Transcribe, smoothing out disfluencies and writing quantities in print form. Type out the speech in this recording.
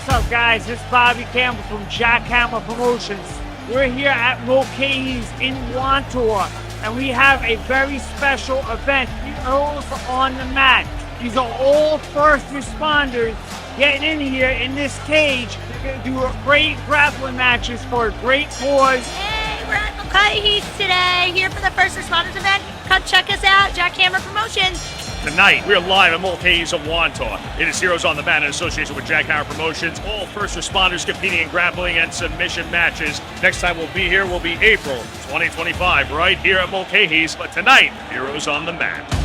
What's up, guys? It's Bobby Campbell from Jackhammer Promotions. We're here at Mulcahy's in Wantor, and we have a very special event, Heroes on the Mat. These are all first responders getting in here in this cage. They're going to do great grappling matches for a great cause. Hey, we're at Mulcahy's today, here for the first responders event. Come check us out, Jackhammer Promotions. Tonight, we're live at Mulcahy's of Wantor. It is Heroes on the Mat in association with Jackhammer Promotions. All first responders competing in grappling and submission matches. Next time we'll be here will be April 2025, right here at Mulcahy's. But tonight, Heroes on the Mat.